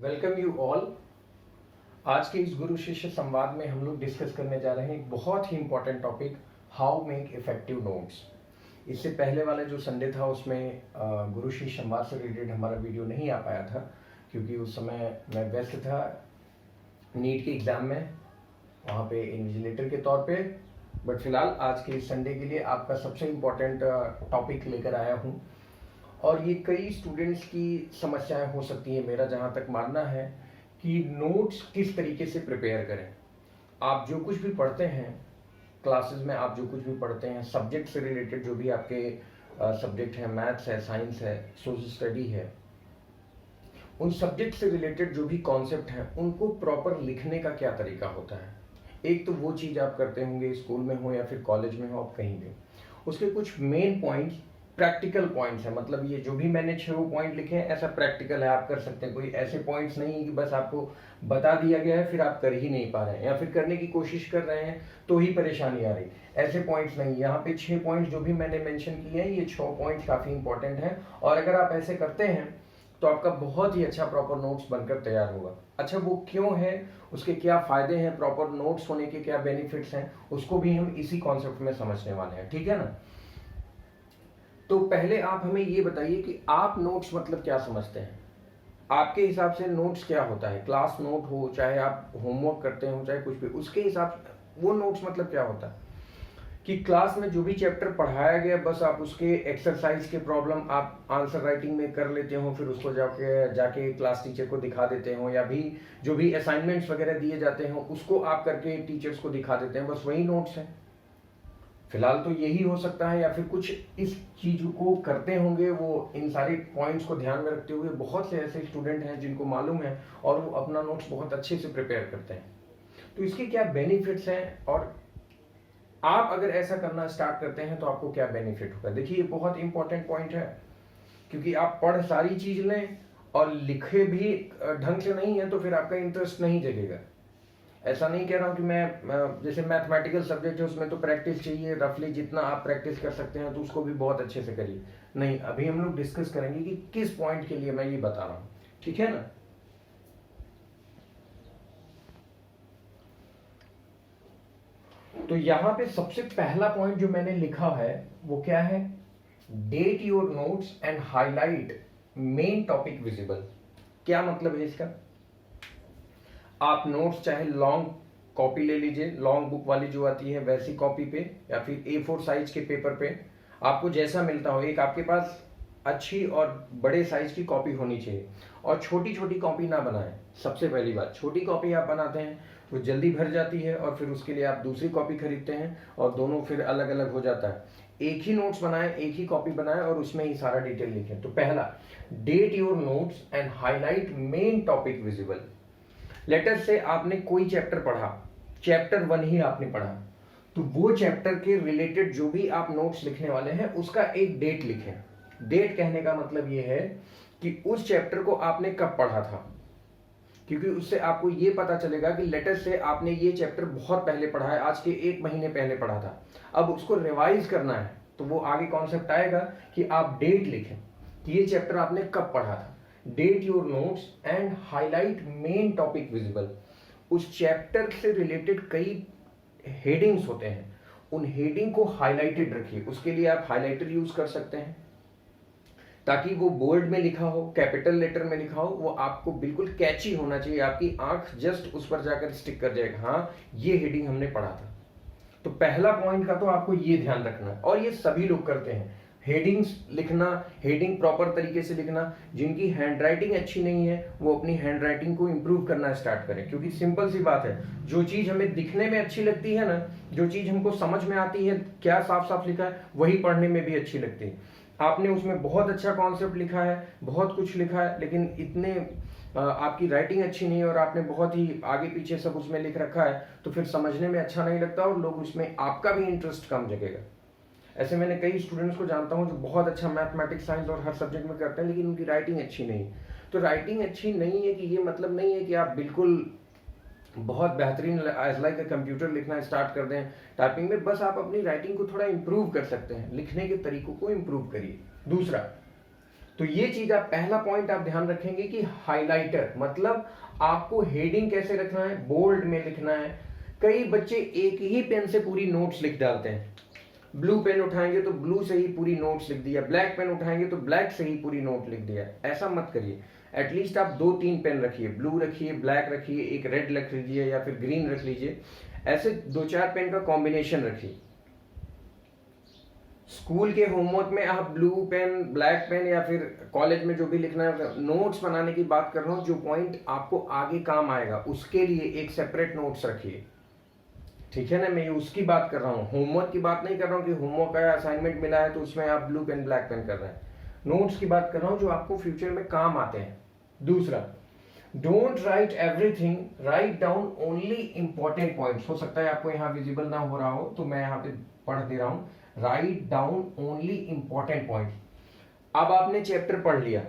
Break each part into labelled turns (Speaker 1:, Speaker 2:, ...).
Speaker 1: Welcome you all. आज के इस गुरु शिष्य संवाद में हम लोग डिस्कस करने जा रहे हैं एक बहुत ही important topic, how make effective notes. इससे पहले वाला जो संडे था उसमें गुरु शिष्य संवाद से रिलेटेड हमारा वीडियो नहीं आ पाया था क्योंकि उस समय मैं व्यस्त था नीट के एग्ज़ाम में, वहाँ पे इन्विजिलेटर के तौर पे। बट फिलहाल आज के इस संडे के लिए आपका सबसे इम्पोर्टेंट टॉपिक लेकर आया हूँ और ये कई स्टूडेंट्स की समस्याएं हो सकती हैं। मेरा जहाँ तक मानना है कि नोट्स किस तरीके से प्रिपेयर करें। आप जो कुछ भी पढ़ते हैं क्लासेस में, आप जो कुछ भी पढ़ते हैं सब्जेक्ट से रिलेटेड, जो भी आपके सब्जेक्ट हैं, मैथ्स है, साइंस है, सोशल स्टडी है, उन सब्जेक्ट से रिलेटेड जो भी कॉन्सेप्ट हैं उनको प्रॉपर लिखने का क्या तरीका होता है। एक तो वो चीज़ आप करते होंगे स्कूल में हो या फिर कॉलेज में हो, आप कहीं भी, उसके कुछ मेन पॉइंट्स प्रैक्टिकल पॉइंट्स है। मतलब ये जो भी मैंने 6 पॉइंट लिखे हैं ऐसा प्रैक्टिकल है, आप कर सकते हैं। कोई ऐसे पॉइंट्स नहीं है कि बस आपको बता दिया गया है फिर आप कर ही नहीं पा रहे हैं या फिर करने की कोशिश कर रहे हैं तो ही परेशानी आ रही, ऐसे पॉइंट्स नहीं। यहाँ पे 6 पॉइंट्स जो भी मैंने मेंशन किए हैं, ये 6 पॉइंट्स काफ़ी इंपॉर्टेंट हैं और अगर आप ऐसे करते हैं तो आपका बहुत ही अच्छा प्रॉपर नोट्स बनकर तैयार होगा। अच्छा, वो क्यों है, उसके क्या फ़ायदे हैं, प्रॉपर नोट्स होने के क्या बेनिफिट्स हैं, उसको भी हम इसी कॉन्सेप्ट में समझने वाले हैं, ठीक है ना। तो पहले आप हमें ये बताइए कि आप नोट्स मतलब क्या समझते हैं। आपके हिसाब से नोट्स क्या होता है। क्लास नोट हो, चाहे आप होमवर्क करते हो, चाहे कुछ भी, उसके हिसाब से वो नोट्स मतलब क्या होता है कि क्लास में जो भी चैप्टर पढ़ाया गया बस आप उसके एक्सरसाइज के प्रॉब्लम आप आंसर राइटिंग में कर लेते हो, फिर उसको जाके क्लास टीचर को दिखा देते हो, या भी जो भी असाइनमेंट्स वगैरह दिए जाते हैं उसको आप करके टीचर्स को दिखा देते हैं, बस वही नोट्स हैं। फिलहाल तो यही हो सकता है, या फिर कुछ इस चीज को करते होंगे वो, इन सारे पॉइंट्स को ध्यान में रखते हुए। बहुत से ऐसे स्टूडेंट हैं जिनको मालूम है और वो अपना नोट्स बहुत अच्छे से प्रिपेयर करते हैं। तो इसके क्या बेनिफिट्स हैं और आप अगर ऐसा करना स्टार्ट करते हैं तो आपको क्या बेनिफिट होगा। देखिए ये बहुत इंपॉर्टेंट पॉइंट है क्योंकि आप पढ़ सारी चीज लें और लिखे भी ढंग से नहीं है तो फिर आपका इंटरेस्ट नहीं जगेगा। ऐसा नहीं कह रहा हूँ कि मैं जैसे मैथमेटिकल सब्जेक्ट है उसमें तो प्रैक्टिस चाहिए, रफली जितना आप प्रैक्टिस कर सकते हैं तो उसको भी बहुत अच्छे से करिए। नहीं, अभी हम लोग डिस्कस करेंगे कि किस पॉइंट के लिए मैं ये बता रहा हूँ, ठीक है ना। तो यहाँ पे सबसे पहला पॉइंट जो मैंने लिखा है वो क्या है, date your notes and highlight main topic visible. क्या मतलब है इसका। आप नोट्स चाहे लॉन्ग कॉपी ले लीजिए, लॉन्ग बुक वाली जो आती है वैसी कॉपी पे, या फिर A4 साइज के पेपर पे, आपको जैसा मिलता हो। एक आपके पास अच्छी और बड़े साइज की कॉपी होनी चाहिए और छोटी छोटी कॉपी ना बनाएं। सबसे पहली बात, छोटी कॉपी आप बनाते हैं वो जल्दी भर जाती है और फिर उसके लिए आप दूसरी कॉपी खरीदते हैं और दोनों फिर अलग अलग हो जाता है। एक ही नोट्स बनाएं, एक ही कॉपी बनाएं और उसमें ही सारा डिटेल लिखें। तो पहला, date your notes and highlight main topic visible. Later से आपने कोई चैप्टर पढ़ा, चैप्टर 1 ही आपने पढ़ा, तो वो चैप्टर के रिलेटेड जो भी आप नोट्स लिखने वाले हैं उसका एक डेट लिखें। डेट कहने का मतलब ये है कि उस चैप्टर को आपने कब पढ़ा था, क्योंकि उससे आपको ये पता चलेगा कि लेटर से आपने ये चैप्टर बहुत पहले पढ़ा है, आज के 1 महीने पहले पढ़ा था, अब उसको रिवाइज करना है। तो वो आगे कॉन्सेप्ट आएगा कि आप डेट लिखें कि ये चैप्टर आपने कब पढ़ा था। Date your notes and highlight main topic visible. उस चैप्टर से रिलेटेड कई हेडिंग्स होते हैं, उन हेडिंग को हाईलाइटेड रखिए। उसके लिए आप हाईलाइटर यूज कर सकते हैं ताकि वो बोल्ड में लिखा हो, कैपिटल लेटर में लिखा हो, वो आपको बिल्कुल कैची होना चाहिए, आपकी आंख जस्ट उस पर जाकर स्टिक कर जाएगा, हाँ ये हेडिंग हमने पढ़ा था। तो पहला पॉइंट का तो आपको ये ध्यान रखना है और ये सभी लोग करते हैं, हेडिंग्स लिखना, हेडिंग प्रॉपर तरीके से लिखना। जिनकी हैंडराइटिंग अच्छी नहीं है वो अपनी हैंडराइटिंग को इंप्रूव करना स्टार्ट करें, क्योंकि सिंपल सी बात है, जो चीज हमें दिखने में अच्छी लगती है ना, जो चीज हमको समझ में आती है क्या साफ साफ लिखा है, वही पढ़ने में भी अच्छी लगती है। आपने उसमें बहुत अच्छा कॉन्सेप्ट लिखा है, बहुत कुछ लिखा है, लेकिन इतने आपकी राइटिंग अच्छी नहीं है और आपने बहुत ही आगे पीछे सब उसमें लिख रखा है, तो फिर समझने में अच्छा नहीं लगता और लोग उसमें आपका भी इंटरेस्ट कम जगेगा। ऐसे मैंने कई स्टूडेंट्स को जानता हूं जो बहुत अच्छा मैथमेटिक्स, साइंस और हर सब्जेक्ट में करते हैं, लेकिन उनकी राइटिंग अच्छी नहीं। तो राइटिंग अच्छी नहीं है कि ये मतलब नहीं है कि आप बिल्कुल बहुत बेहतरीन एज लाइक ए कंप्यूटर लिखना स्टार्ट कर दें टाइपिंग में। बस आप अपनी राइटिंग को थोड़ा इंप्रूव कर सकते हैं, लिखने के तरीकों को इंप्रूव करिए। दूसरा, तो ये चीज आप पहला पॉइंट आप ध्यान रखेंगे कि हाइलाइटर मतलब आपको हेडिंग कैसे रखना है, बोल्ड में लिखना है। कई बच्चे एक ही पेन से पूरी नोट्स लिख डालते हैं। ब्लू पेन उठाएंगे तो ब्लू से ही पूरी नोट्स लिख दिया, ब्लैक पेन उठाएंगे तो ब्लैक से ही पूरी नोट लिख दिया। ऐसा मत करिए। एटलीस्ट आप 2-3 पेन रखिए, ब्लू रखिए, ब्लैक रखिए, एक रेड रख लीजिए या फिर ग्रीन रख लीजिए। ऐसे 2-4 पेन का कॉम्बिनेशन रखिए। स्कूल के होमवर्क में आप ब्लू पेन, ब्लैक पेन या फिर कॉलेज में जो भी लिखना है, नोट्स बनाने की बात कर रहा हूं, जो पॉइंट आपको आगे काम आएगा उसके लिए एक सेपरेट नोट्स रखिए। ठीक है ना, मैं उसकी बात कर रहा हूँ, होमवर्क की बात नहीं कर रहा हूँ कि होमवर्क का असाइनमेंट मिला है तो उसमें आप ब्लू पेन ब्लैक पेन कर रहे हैं। नोट्स की बात कर रहा हूँ जो आपको फ्यूचर में काम आते हैं। दूसरा, don't write everything, write down only important points. हो सकता है आपको यहाँ विजिबल ना हो रहा हो तो मैं यहाँ पे पढ़ दे रहा हूँ, write down only important points. अब आपने चैप्टर पढ़ लिया,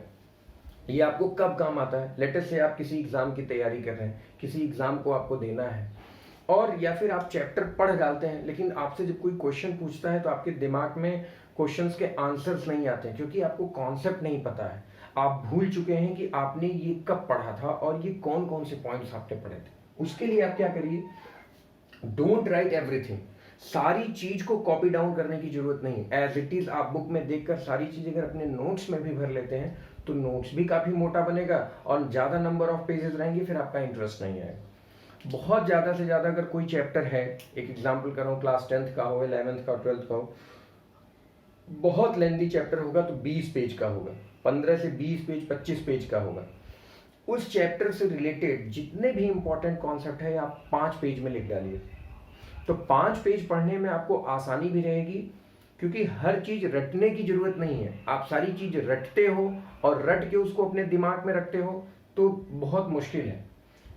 Speaker 1: ये आपको कब काम आता है? लेटेस्ट से आप किसी एग्जाम की तैयारी कर रहे हैं, किसी एग्जाम को आपको देना है, और या फिर आप चैप्टर पढ़ डालते हैं लेकिन आपसे जब कोई क्वेश्चन पूछता है तो आपके दिमाग में क्वेश्चंस के आंसर्स नहीं आते हैं क्योंकि आपको कॉन्सेप्ट नहीं पता है। आप भूल चुके हैं कि आपने ये कब पढ़ा था और ये कौन कौन से पॉइंट्स आपने पढ़े थे। उसके लिए आप क्या करिए, डोंट राइट एवरीथिंग। सारी चीज को कॉपी डाउन करने की जरूरत नहीं। एज इट इज आप बुक में देखकर सारी चीज अगर अपने नोट्स में भी भर लेते हैं तो नोट्स भी काफी मोटा बनेगा और ज्यादा नंबर ऑफ पेजेस रहेंगे, फिर आपका इंटरेस्ट नहीं आएगा। बहुत ज्यादा से ज्यादा अगर कोई चैप्टर है, एक एग्जाम्पल कर रहा हूँ, क्लास 10th का हो, 11th का, 12th का हो, बहुत लेंदी चैप्टर होगा तो 20 पेज का होगा, 15 से 20 पेज, 25 पेज का होगा। उस चैप्टर से रिलेटेड जितने भी इंपॉर्टेंट कॉन्सेप्ट है आप 5 पेज में लिख डालिए। तो 5 पेज पढ़ने में आपको आसानी भी रहेगी क्योंकि हर चीज रटने की जरूरत नहीं है। आप सारी चीज रटते हो और रट के उसको अपने दिमाग में रखते हो तो बहुत मुश्किल है।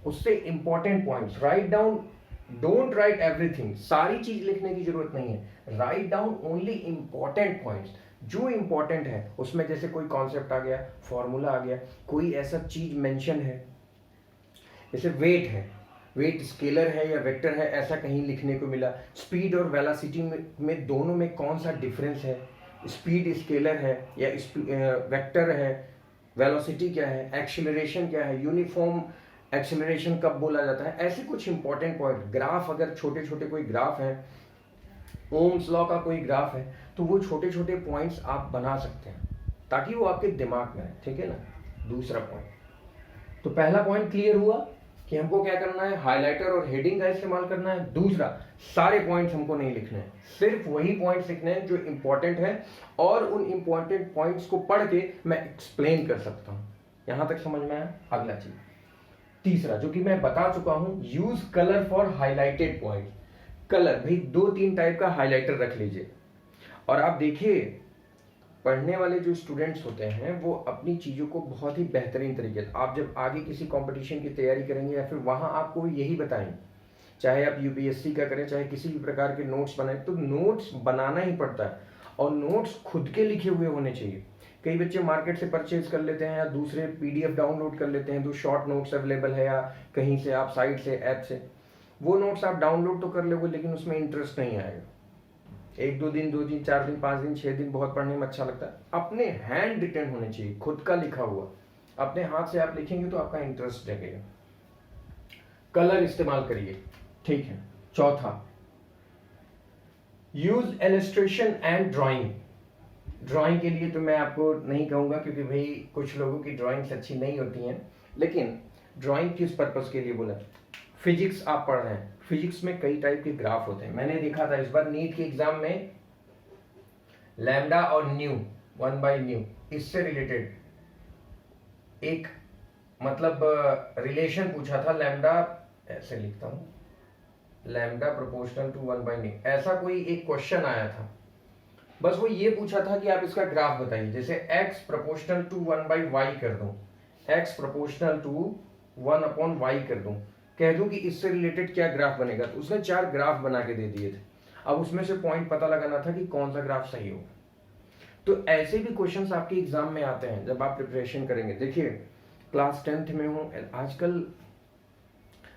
Speaker 1: उससे important points write down, don't write everything, सारी चीज लिखने की जरूरत नहीं है। Write down only important points, जो इंपॉर्टेंट है उसमें, जैसे कोई कॉन्सेप्ट आ गया, फॉर्मूला आ गया, कोई ऐसा चीज मेंशन है, जैसे वेट है, वेट स्केलर है या वेक्टर है, ऐसा कहीं लिखने को मिला। स्पीड और वेलोसिटी में दोनों में कौन सा डिफरेंस है, स्पीड स्केलर है या वेक्टर है, वेलोसिटी क्या है, एक्सेलरेशन क्या है, यूनिफॉर्म एक्सेलरेशन कब बोला जाता है, ऐसे कुछ इंपॉर्टेंट पॉइंट। ग्राफ, अगर छोटे छोटे कोई ग्राफ है, ओम्स लॉ का कोई ग्राफ है, तो वो छोटे छोटे पॉइंट्स आप बना सकते हैं ताकि वो आपके दिमाग में है। ठीक है ना। दूसरा पॉइंट, तो पहला पॉइंट क्लियर हुआ कि हमको क्या करना है, हाइलाइटर और हेडिंग का इस्तेमाल करना है। दूसरा, सारे पॉइंट्स हमको नहीं लिखने हैं, सिर्फ वही पॉइंट्स लिखने हैं जो इंपॉर्टेंट है और उन इंपॉर्टेंट पॉइंट्स को पढ़ के मैं एक्सप्लेन कर सकता हूं। यहां तक समझ में आया? अगला चीज, तीसरा जो कि मैं बता चुका हूं, use colour for highlighted point. Colour, भाई 2-3 टाइप का हाइलाइटर रख लीजिए। और आप देखिए, पढ़ने वाले जो स्टूडेंट्स होते हैं वो अपनी चीज़ों को बहुत ही बेहतरीन तरीके से, आप जब आगे किसी कंपटीशन की तैयारी करेंगे या फिर वहाँ आपको यही बताएं, चाहे आप यूपीएससी का करें, चाहे किसी भी प्रकार के नोट्स बनाएं, तो नोट्स बनाना ही पड़ता है और नोट्स खुद के लिखे हुए होने चाहिए। कई बच्चे मार्केट से परचेज कर लेते हैं या दूसरे पीडीएफ डाउनलोड कर लेते हैं, जो शॉर्ट नोट्स अवेलेबल है या कहीं से आप साइट से, ऐप से, वो नोट्स आप डाउनलोड तो कर लोगे लेकिन उसमें इंटरेस्ट नहीं आएगा। 1-2 दिन, 2 दिन, 4 दिन, 5 दिन, 6 दिन बहुत पढ़ने में अच्छा लगता है। अपने हैंड रिटन होने चाहिए, खुद का लिखा हुआ, अपने हाथ से आप लिखेंगे तो आपका इंटरेस्ट जगेगा। कलर इस्तेमाल करिए। ठीक है। चौथा, use illustration and drawing. Drawing के लिए तो मैं आपको नहीं कहूंगा क्योंकि भाई कुछ लोगों की ड्राइंग्स अच्छी नहीं होती हैं, लेकिन ड्राइंग किस पर्पस के लिए बोला? फिजिक्स आप पढ़ रहे हैं, फिजिक्स में कई टाइप के ग्राफ होते हैं। मैंने देखा था इस बार नीट के एग्जाम में, लैम्डा और न्यू, 1/न्यू, इससे रिलेटेड एक मतलब रिलेशन पूछा था। लैम्डा, ऐसे लिखता हूं, लैम्डा प्रोपोर्शनल टू 1/न्यू, ऐसा कोई एक क्वेश्चन आया था। बस वो ये पूछा था कि आप इसका ग्राफ बताइए। जैसे x प्रोपोर्शनल टू 1/y कर दूं, x प्रोपोर्शनल टू 1/y कर दूं, कह दूं कि इससे रिलेटेड क्या ग्राफ बनेगा, तो उसने 4 ग्राफ बना के दे दिए थे। अब उसमें से पॉइंट पता लगाना था कि कौन सा ग्राफ सही होगा। तो ऐसे भी क्वेश्चंस आपके एग्जाम में आते हैं जब आप प्रिपरेशन करेंगे। देखिए, क्लास 10th में हूँ, आजकल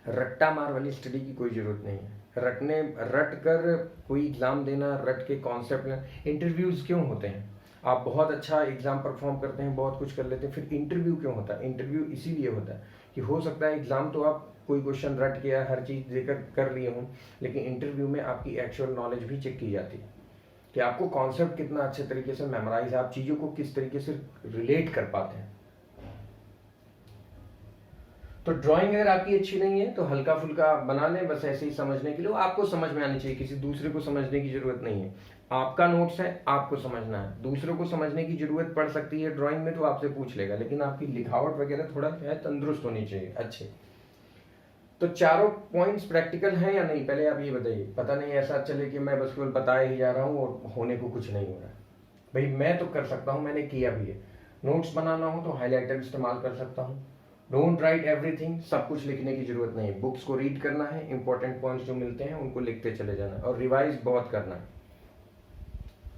Speaker 1: रट्टा मार वाली स्टडी की कोई जरूरत नहीं है। रट कर कोई एग्जाम देना, रट के कॉन्सेप्ट, इंटरव्यूज क्यों होते हैं? आप बहुत अच्छा एग्जाम परफॉर्म करते हैं, बहुत कुछ कर लेते हैं, फिर इंटरव्यू क्यों होता है? इंटरव्यू इसीलिए होता है कि हो सकता है एग्जाम तो आप कोई क्वेश्चन रट के या हर चीज़ देकर कर लिए हों, लेकिन इंटरव्यू में आपकी एक्चुअल नॉलेज भी चेक की जाती है कि आपको कॉन्सेप्ट कितना अच्छे तरीके से मेमोराइज है, आप चीज़ों को किस तरीके से रिलेट कर पाते हैं। तो ड्राइंग अगर आपकी अच्छी नहीं है तो हल्का फुल्का बना लें, बस ऐसे ही समझने के लिए, आपको समझ में आनी चाहिए, किसी दूसरे को समझने की जरूरत नहीं है। आपका नोट्स है, आपको समझना है, दूसरों को समझने की जरूरत पड़ सकती है ड्राइंग में तो आपसे पूछ लेगा, लेकिन आपकी लिखावट वगैरह थोड़ा क्या है, तंदुरुस्त होनी चाहिए, अच्छे। तो चारों पॉइंट्स प्रैक्टिकल हैं या नहीं, पहले आप ये बताइए। पता नहीं ऐसा चले कि मैं बस केवल बताए ही जा रहा हूँ और होने को कुछ नहीं हो रहा है। भाई मैं तो कर सकता हूँ, मैंने किया भी है। नोट्स बनाना हो तो हाईलाइटर इस्तेमाल कर सकता हूँ। डोंट राइट एवरीथिंग, सब कुछ लिखने की जरूरत नहीं है। बुक्स को रीड करना है, इंपॉर्टेंट पॉइंट्स जो मिलते हैं उनको लिखते चले जाना है, और रिवाइज बहुत करना है।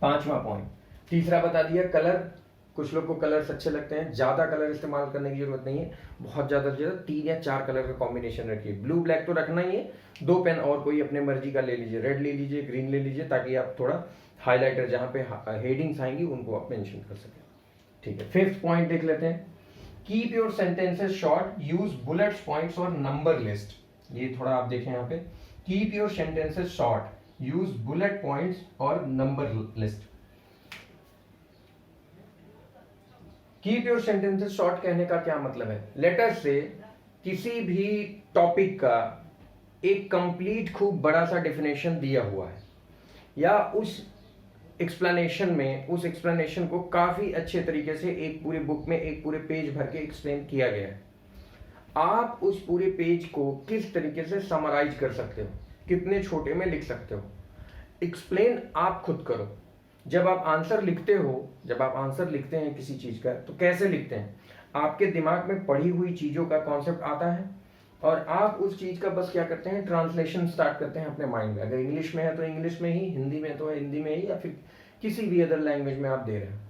Speaker 1: 5वां पॉइंट। तीसरा बता दिया, कलर। कुछ लोग को कलर्स अच्छे लगते हैं, ज्यादा कलर इस्तेमाल करने की जरूरत नहीं है, बहुत ज्यादा से ज्यादा 3 या 4 कलर का कॉम्बिनेशन रखिए। ब्लू ब्लैक तो रखना ही है, 2 पेन और कोई अपने मर्जी का ले लीजिए, रेड ले लीजिए, ग्रीन ले लीजिए, ताकि आप थोड़ा हाईलाइटर जहां पे हेडिंग्स आएंगी उनको आप मेंशन कर सकें। ठीक है, 5th पॉइंट देख लेते हैं। Keep your sentences short, use bullets, points और नंबर लिस्ट। ये थोड़ा आप देखें यहाँ पे, keep your sentences short, use bullet points और number list. Keep your sentences short कहने का क्या मतलब है? लेटर से किसी भी टॉपिक का एक कंप्लीट खूब बड़ा सा डेफिनेशन दिया हुआ है, या उस एक्सप्लेनेशन में उस एक्सप्लेनेशन को काफी अच्छे तरीके से एक पूरे बुक में एक पूरे पेज भर के एक्सप्लेन किया गया है। आप उस पूरे पेज को किस तरीके से समराइज कर सकते हो, कितने छोटे में लिख सकते हो, एक्सप्लेन आप खुद करो। जब आप आंसर लिखते हो, जब आप आंसर लिखते हैं किसी चीज का, तो कैसे लिखते हैं? आपके दिमाग में पढ़ी हुई चीजों का कॉन्सेप्ट आता है और आप उस चीज का बस क्या करते हैं, ट्रांसलेशन स्टार्ट करते हैं अपने माइंड में। अगर इंग्लिश में है तो इंग्लिश में ही, हिंदी में तो हिंदी में ही, या फिर किसी भी अदर लैंग्वेज में आप दे रहे हैं,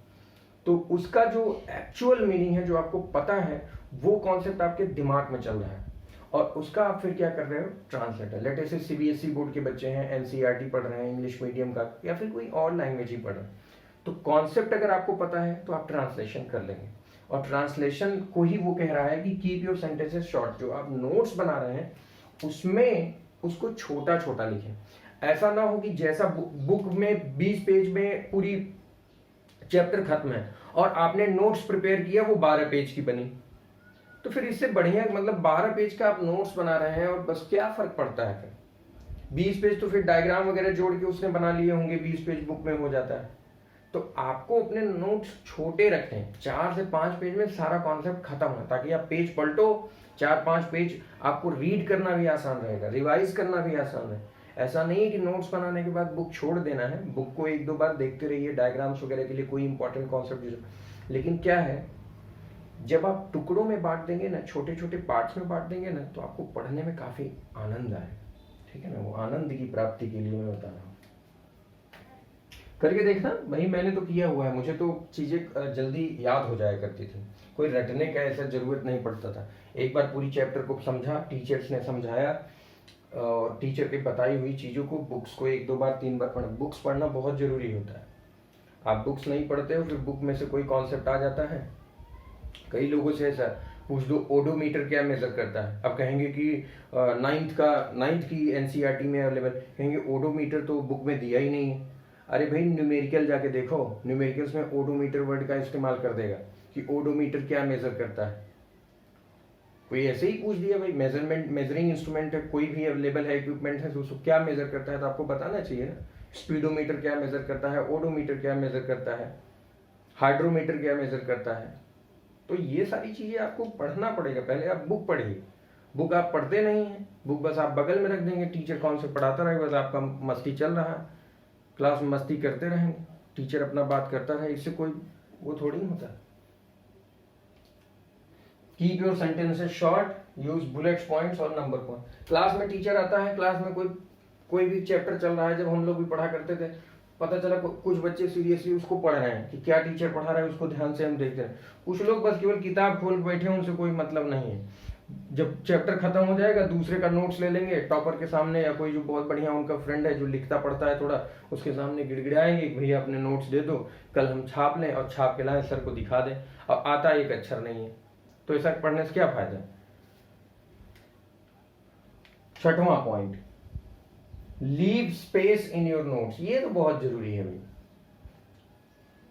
Speaker 1: तो उसका जो एक्चुअल मीनिंग है, जो आपको पता है, वो कॉन्सेप्ट आपके दिमाग में चल रहा है, और उसका आप फिर क्या कर रहे हो, ट्रांसलेटर। लेट से सीबीएसई बोर्ड के बच्चे हैं, एनसीईआरटी पढ़ रहे हैं इंग्लिश मीडियम का, या फिर कोई और लैंग्वेज ही पढ़ रहे हैं, तो कॉन्सेप्ट अगर आपको पता है तो आप ट्रांसलेशन कर लेंगे। और ट्रांसलेशन को ही वो कह रहा है कि कीप योर सेंटेंसेस शॉर्ट। जो आप नोट्स बना रहे हैं उसमें उसको छोटा छोटा लिखें। ऐसा ना हो कि जैसा बुक में 20 पेज में पूरी चैप्टर खत्म है और आपने नोट्स प्रिपेयर किया वो 12 पेज की बनी, तो फिर इससे बढ़िया, मतलब 12 पेज का आप नोट्स बना रहे हैं और बस क्या फर्क पड़ता है फिर? 20 पेज तो फिर डायग्राम वगैरह जोड़ के उसने बना लिए होंगे, 20 पेज बुक में हो जाता है। तो आपको अपने नोट्स छोटे रखने हैं, 4 से 5 पेज में सारा कॉन्सेप्ट खत्म हो, ताकि आप पेज पलटो, 4-5 पेज आपको रीड करना भी आसान रहेगा, रिवाइज करना भी आसान है। ऐसा नहीं है कि नोट्स बनाने के बाद बुक छोड़ देना है, बुक को 1-2 बार देखते रहिए डायग्राम्स वगैरह के लिए, कोई इंपॉर्टेंट कॉन्सेप्ट। लेकिन क्या है, जब आप टुकड़ों में बांट देंगे ना, छोटे छोटे पार्ट्स में बांट देंगे ना, तो आपको पढ़ने में काफी आनंद आए। ठीक है ना, वो आनंद की प्राप्ति के लिए मैं बता रहा हूँ, करके देखना। वही मैंने तो किया हुआ है, मुझे तो चीजें जल्दी याद हो जाया करती थी, कोई रटने का ऐसा जरूरत नहीं पड़ता था। एक बार पूरी चैप्टर को समझा, टीचर्स ने समझाया, और टीचर की बताई हुई चीजों को, बुक्स को 1-2 बार 3 बार पढ़ना। बुक्स पढ़ना बहुत जरूरी होता है। आप बुक्स नहीं पढ़ते हो, फिर बुक में से कोई कॉन्सेप्ट आ जाता है। कई लोगों से ऐसा पूछ दो, ओडोमीटर क्या मेजर करता है, अब कहेंगे कि 9th की एनसीईआरटी में अवेलेबल, कहेंगे ओडोमीटर तो बुक में दिया ही नहीं है। अरे भाई न्यूमेरिकल जाके देखो, न्यूमेरिकल्स में ओडोमीटर वर्ड का इस्तेमाल कर देगा कि ओडोमीटर क्या मेजर करता है। कोई ऐसे ही पूछ दिया, भाई मेजरमेंट, मेजरिंग इंस्ट्रूमेंट है, कोई भी अवेलेबल है, इक्विपमेंट है, तो उसको क्या मेजर करता है, तो आपको बताना चाहिए ना। स्पीडोमीटर क्या मेजर करता है, ओडोमीटर क्या मेजर करता है, हाइड्रोमीटर क्या मेजर करता है। तो ये सारी चीजें आपको पढ़ना पड़ेगा। पहले आप बुक पढ़िए, बुक आप पढ़ते नहीं है, बुक बस आप बगल में रख देंगे, टीचर कौन से पढ़ाता रहेगा, बस आपका मस्ती चल रहा है, क्लास में मस्ती करते रहेंगे, टीचर अपना बात करता रहे, इससे कोई वो थोड़ी होता है। Keep your sentences short, use bullets, points और नंबर पॉइंट। क्लास में टीचर आता है, क्लास में कोई भी चैप्टर चल रहा है, जब हम लोग भी पढ़ा करते थे, पता चला कुछ बच्चे सीरियसली उसको पढ़ रहे हैं कि क्या टीचर पढ़ा रहा है उसको ध्यान से हम देखते हैं। कुछ लोग बस केवल किताब खोल बैठे हैं, उनसे कोई मतलब नहीं है। जब चैप्टर खत्म हो जाएगा दूसरे का नोट्स ले लेंगे टॉपर के सामने, या कोई जो बहुत बढ़िया उनका फ्रेंड है जो लिखता पढ़ता है थोड़ा, उसके सामने गिड़गिड़ाएंगे कि भैया अपने नोट्स दे दो, कल हम छाप लें, और छाप के लाएं सर को दिखा दें, और आता एक अक्षर नहीं है, तो ऐसा पढ़ने से क्या फायदा है। छठवां point, leave space in your notes. ये तो बहुत जरूरी है भाई।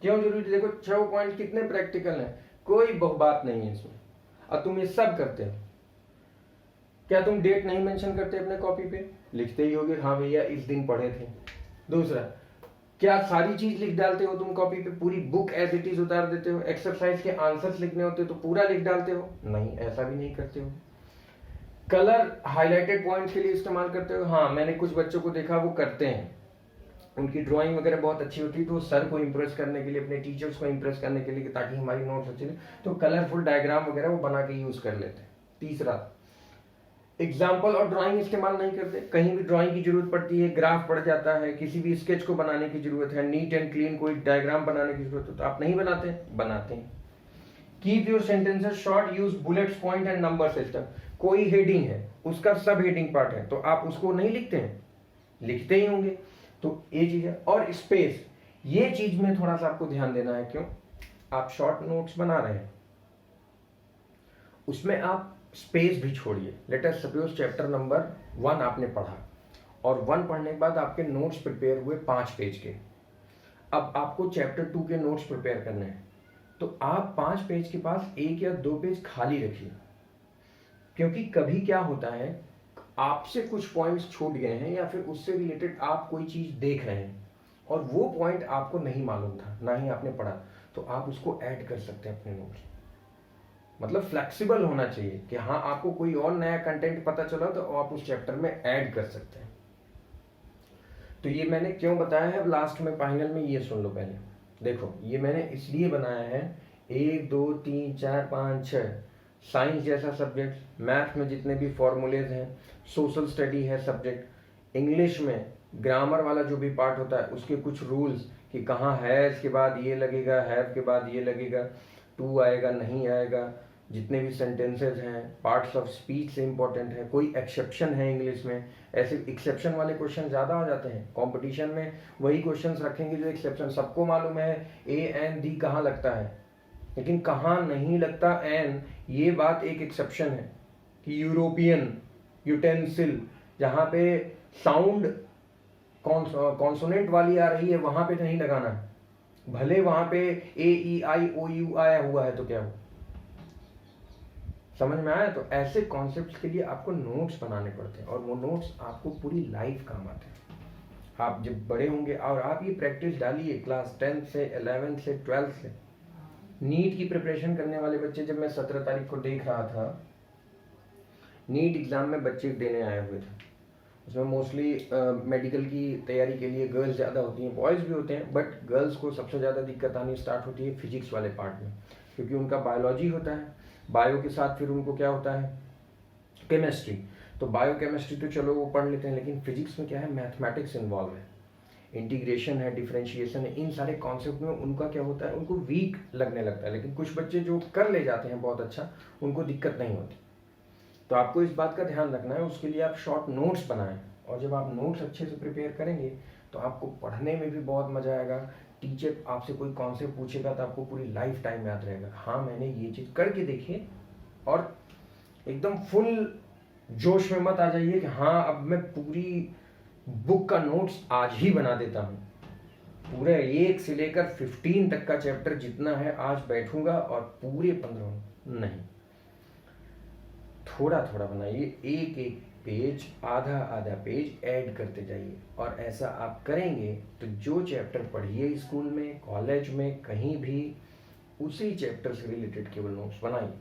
Speaker 1: क्यों जरूरी? देखो 6 पॉइंट कितने प्रैक्टिकल हैं, कोई बात नहीं है इसमें, और तुम ये सब करते हो। क्या तुम डेट नहीं मेंशन करते अपने कॉपी पे? लिखते ही होगे हाँ भैया इस दिन पढ़े थे। दूसरा, क्या सारी चीज लिख डालते हो तुम कॉपी पे? पूरी बुक एज इट इज उतार देते हो? एक्सरसाइज के आंसर्स लिखने होते तो पूरा लिख डालते हो? नहीं, ऐसा भी नहीं करते हो। कलर हाईलाइटेड पॉइंट्स के लिए इस्तेमाल करते हो? हाँ, मैंने कुछ बच्चों को देखा वो करते हैं, उनकी ड्राइंग वगैरह बहुत अच्छी होती है, तो सर को इंप्रेस करने के लिए, अपने टीचर्स को इंप्रेस करने के लिए, ताकि हमारी नोट्स अच्छी, तो कलरफुल डायग्राम वगैरह वो बना के यूज कर लेते हैं। तीसरा, एग्जाम्पल और ड्राइंग इस्तेमाल नहीं करते। कहीं भी ड्राइंग की जरूरत पड़ती है, ग्राफ पड़ जाता है, किसी भी स्केच को बनाने की जरूरत है, नीट एंड क्लीन कोई डायग्राम बनाने की जरूरत है, तो आप नहीं बनाते? बनाते हैं। Keep your sentences short, use bullets, point and number system. कोई हेडिंग है, उसका सब हेडिंग पार्ट है, तो आप उसको नहीं लिखते हैं? लिखते ही होंगे। तो ये चीज है। और स्पेस, ये चीज में थोड़ा सा आपको ध्यान देना है। क्यों? आप शॉर्ट नोट्स बना रहे हैं, उसमें आप स्पेस भी छोड़िए। Let us suppose chapter number 1 आपने पढ़ा, और 1 पढ़ने के बाद आपके नोट्स प्रिपेयर हुए 5 पेज के। अब आपको चैप्टर 2 के नोट्स प्रिपेयर करने हैं, तो आप 5 पेज के पास 1 या 2 पेज खाली रखिए। क्योंकि कभी क्या होता है, आपसे कुछ पॉइंट्स छूट गए हैं, या फिर उससे रिलेटेड आप कोई चीज देख रहे हैं और वो पॉइंट आपको नहीं मालूम था, ना ही आपने पढ़ा, तो आप उसको ऐड कर सकते हैं अपने नोट्स। मतलब फ्लेक्सिबल होना चाहिए कि हाँ, आपको कोई और नया कंटेंट पता चला तो आप उस चैप्टर में ऐड कर सकते हैं। तो ये मैंने क्यों बताया है, अब लास्ट में फाइनल में ये सुन लो पहले। देखो, ये मैंने इसलिए बनाया है, 1 2 3 4 5 6 साइंस जैसा सब्जेक्ट, मैथ में जितने भी फॉर्मूलेज हैं, सोशल स्टडी है सब्जेक्ट, इंग्लिश में ग्रामर वाला जो भी पार्ट होता है उसके कुछ रूल्स, कि कहाँ हैज के बाद ये लगेगा, हैव के बाद ये लगेगा, टू आएगा नहीं आएगा, जितने भी सेंटेंसेज हैं, पार्ट्स ऑफ स्पीच से इंपॉर्टेंट है, कोई एक्सेप्शन है इंग्लिश में, ऐसे एक्सेप्शन वाले क्वेश्चन ज़्यादा आ जाते हैं कंपटीशन में, वही क्वेश्चंस रखेंगे जो एक्सेप्शन। सबको मालूम है ए एन दी कहाँ लगता है, लेकिन कहाँ नहीं लगता एन, ये बात एक एक्सेप्शन है। कि यूरोपियन, यूटेंसिल, जहाँ पे साउंड कॉन्सोनेंट वाली आ रही है वहां पे नहीं लगाना है, भले वहां पे ए ई आई ओ यू आया हुआ है तो क्या हो। समझ में आया? तो ऐसे कॉन्सेप्ट्स के लिए आपको नोट्स बनाने पड़ते हैं, और वो नोट्स आपको पूरी लाइफ काम आते हैं। आप जब बड़े होंगे, और आप ये प्रैक्टिस डालिए क्लास 10 से 11 से 12 से। नीट की प्रिपरेशन करने वाले बच्चे, जब मैं 17 तारीख को देख रहा था, नीट एग्जाम में बच्चे देने आए हुए थे, उसमें मोस्टली मेडिकल की तैयारी के लिए गर्ल्स ज़्यादा होती हैं, बॉयज़ भी होते हैं, बट गर्ल्स को सबसे ज़्यादा दिक्कत आनी स्टार्ट होती है फिजिक्स वाले पार्ट में, क्योंकि उनका बायोलॉजी होता है, बायो के साथ फिर उनको क्या होता है, केमिस्ट्री। तो बायो केमिस्ट्री तो चलो वो पढ़ लेते हैं, लेकिन फिजिक्स में क्या है, मैथमेटिक्स इन्वॉल्व है, इंटीग्रेशन है, डिफरेंशिएशन है, इन सारे कॉन्सेप्ट में उनका क्या होता है, उनको वीक लगने लगता है। लेकिन कुछ बच्चे जो कर ले जाते हैं बहुत अच्छा, उनको दिक्कत नहीं होती। तो आपको इस बात का ध्यान रखना है, उसके लिए आप शॉर्ट नोट्स बनाएं, और जब आप नोट्स अच्छे से प्रिपेयर करेंगे तो आपको पढ़ने में भी बहुत मजा आएगा। टीचर आपसे कोई कॉन्सेप्ट पूछेगा तो आपको पूरी लाइफ टाइम याद रहेगा, हाँ मैंने ये चीज़ करके देखी। और एकदम फुल जोश में मत आ जाइए कि हाँ अब मैं पूरी बुक का नोट्स आज ही बना देता हूँ, पूरे 1 से लेकर 15 तक का चैप्टर जितना है आज बैठूंगा और पूरे 15, नहीं, थोड़ा थोड़ा बनाइए, एक एक पेज, आधा आधा पेज ऐड करते जाइए। और ऐसा आप करेंगे तो जो चैप्टर पढ़िए स्कूल में, कॉलेज में, कहीं भी, उसी चैप्टर से रिलेटेड केवल नोट्स बनाइए।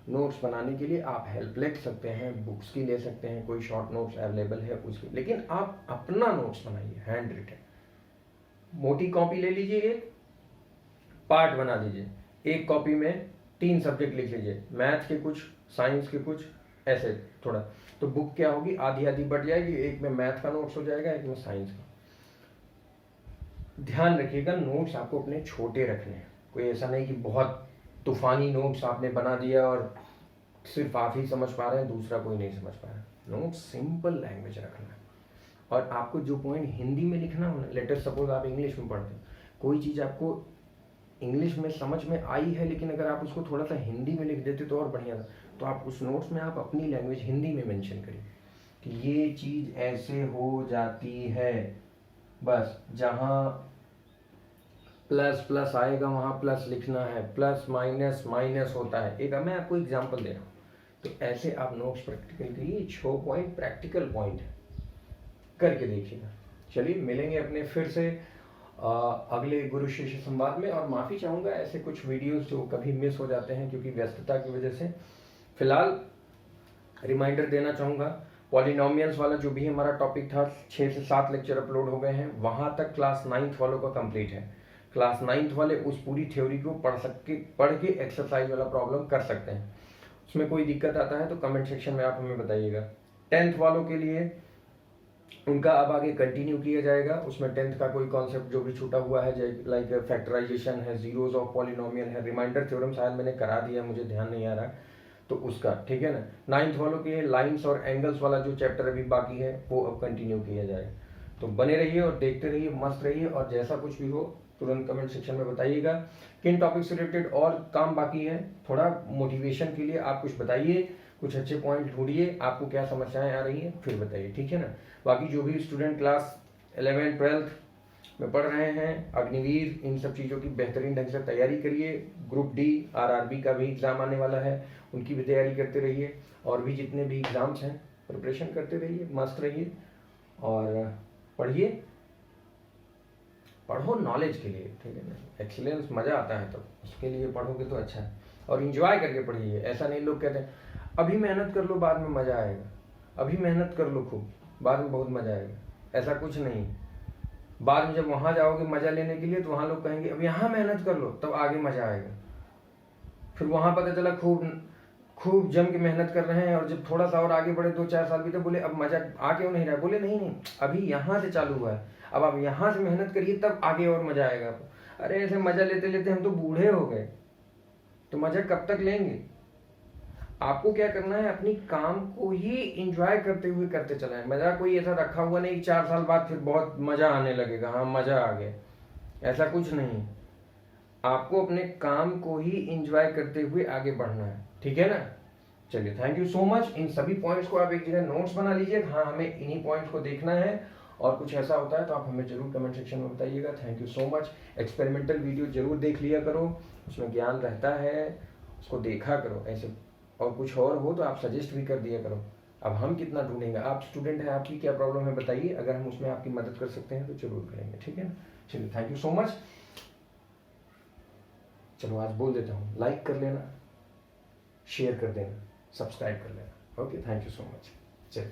Speaker 1: नोट्स बनाने के लिए आप हेल्प ले सकते हैं, बुक्स की ले सकते हैं, कोई शॉर्ट नोट्स अवेलेबल है उसकी, लेकिन आप अपना नोट्स बनाइए हैंड रिटन। मोटी कॉपी ले लीजिए, एक पार्ट बना दीजिए, एक कॉपी में 3 सब्जेक्ट लिख लीजिए, मैथ के कुछ, साइंस के कुछ, ऐसे थोड़ा, तो बुक क्या होगी, आधी आधी बढ़ जाएगी, एक में मैथ का नोट्स हो जाएगा, एक में साइंस का। ध्यान रखिएगा नोट्स आपको अपने छोटे रखने हैं, कोई ऐसा नहीं कि बहुत तूफानी नोट्स आपने बना दिया और सिर्फ आप ही समझ पा रहे हैं, दूसरा कोई नहीं समझ पा रहा है। नोट सिंपल लैंग्वेज रखना है, और आपको जो पॉइंट हिंदी में लिखना हो ना, लेटर सपोज आप इंग्लिश में पढ़ते हैं, कोई चीज़ आपको इंग्लिश में समझ में आई है, लेकिन अगर आप उसको थोड़ा सा हिंदी में लिख देते तो और बढ़िया था। तो आप उस नोट्स में आप अपनी लैंग्वेज हिंदी में मेंशन करिए कि ये चीज़ ऐसे हो जाती है, बस जहाँ प्लस प्लस आएगा वहाँ प्लस लिखना है, प्लस माइनस माइनस होता है। एक मैं आपको एग्जांपल दे रहा हूँ, तो ऐसे आप नोट्स प्रैक्टिकल करिए। 6 पॉइंट प्रैक्टिकल पॉइंट है, करके देखिएगा। चलिए मिलेंगे अपने फिर से अगले गुरु शिष्य संवाद में, और माफ़ी चाहूँगा ऐसे कुछ वीडियोस जो कभी मिस हो जाते हैं क्योंकि व्यस्तता की वजह से। फिलहाल रिमाइंडर देना चाहूँगा, पॉलिनोमियल्स वाला जो भी हमारा टॉपिक था, 6 से 7 लेक्चर अपलोड हो गए हैं, वहाँ तक क्लास 9th वालों का कंप्लीट है। क्लास 9th वाले उस पूरी थ्योरी को पढ़ के एक्सरसाइज वाला प्रॉब्लम कर सकते हैं। उसमें कोई दिक्कत आता है तो कमेंट सेक्शन में आप हमें बताइएगा। 10th वालों के लिए उनका अब आगे कंटिन्यू किया जाएगा। उसमें 10th का कोई कॉन्सेप्ट जो भी छूटा हुआ है, लाइक फैक्टराइजेशन है, जीरोज ऑफ पॉलिनोमियल है, रिमाइंडर थ्योरम शायद मैंने करा दिया, मुझे ध्यान नहीं आ रहा, तो उसका ठीक है ना। 9th वालों के लाइंस और एंगल्स वाला जो चैप्टर अभी बाकी है वो अब कंटिन्यू किया जाएगा। तो बने रहिए और देखते रहिए, मस्त रहिए, और जैसा कुछ भी हो तुरंत कमेंट सेक्शन में बताइएगा। किन टॉपिक से रिलेटेड और काम बाकी है, थोड़ा मोटिवेशन के लिए आप कुछ बताइए, कुछ अच्छे पॉइंट ढूंढिए, आपको क्या समस्याएं आ रही हैं फिर बताइए, ठीक है ना। बाकी जो भी स्टूडेंट क्लास 11 12 में पढ़ रहे हैं, अग्निवीर, इन सब चीज़ों की बेहतरीन ढंग से तैयारी करिए। ग्रुप डी आरआरबी का भी एग्ज़ाम आने वाला है, उनकी भी तैयारी करते रहिए, और भी जितने भी एग्ज़ाम्स हैं प्रिपरेशन करते रहिए, मस्त रहिए और पढ़िए। पढ़ो नॉलेज के लिए, ठीक है ना, एक्सीलेंस मज़ा आता है, तब उसके लिए पढ़ोगे तो अच्छा है, और इंजॉय करके पढ़िए। ऐसा नहीं, लोग कहते हैं अभी मेहनत कर लो बाद में मज़ा आएगा, अभी मेहनत कर लो खूब, बाद में बहुत मज़ा आएगा, ऐसा कुछ नहीं। बाद में जब वहाँ जाओगे मज़ा लेने के लिए तो वहाँ लोग कहेंगे अब यहाँ मेहनत कर लो तब आगे मज़ा आएगा। फिर वहाँ पता चला खूब खूब जम के मेहनत कर रहे हैं, और जब थोड़ा सा और आगे बढ़े 2-4 साल बीते, बोले अब मज़ा आ क्यों नहीं रहा, बोले नहीं नहीं अभी यहाँ से चालू हुआ है, अब आप यहाँ से मेहनत करिए तब आगे और मज़ा आएगा आपको। अरे ऐसे मज़ा लेते लेते हम तो बूढ़े हो गए, तो मज़ा कब तक लेंगे। आपको क्या करना है, अपनी काम को ही इंजॉय करते हुए करते चला है। मज़ा कोई ऐसा रखा हुआ नहीं 4 साल बाद फिर बहुत मज़ा आने लगेगा, हाँ मज़ा आ गया, ऐसा कुछ नहीं। आपको अपने काम को ही इंजॉय करते हुए आगे बढ़ना है, ठीक है ना। चलिए थैंक यू सो मच। इन सभी पॉइंट्स को आप एक जगह नोट्स बना लीजिए, हाँ हमें इन्हीं पॉइंट्स को देखना है, और कुछ ऐसा होता है तो आप हमें जरूर कमेंट सेक्शन में बताइएगा। Thank you so much. Experimental video जरूर देख लिया करो, उसमें ज्ञान रहता है, उसको देखा करो ऐसे, और कुछ और हो तो आप सजेस्ट भी कर दिया करो। अब हम कितना ढूंढेंगे, आप स्टूडेंट हैं, आपकी क्या प्रॉब्लम है बताइए, अगर हम उसमें आपकी मदद कर सकते हैं तो जरूर करेंगे, ठीक है ना। चलिए थैंक यू सो मच। चलो आज बोल देता हूँ, लाइक कर लेना, शेयर कर देना, सब्सक्राइब कर लेना। Okay thank you so much. चलिए।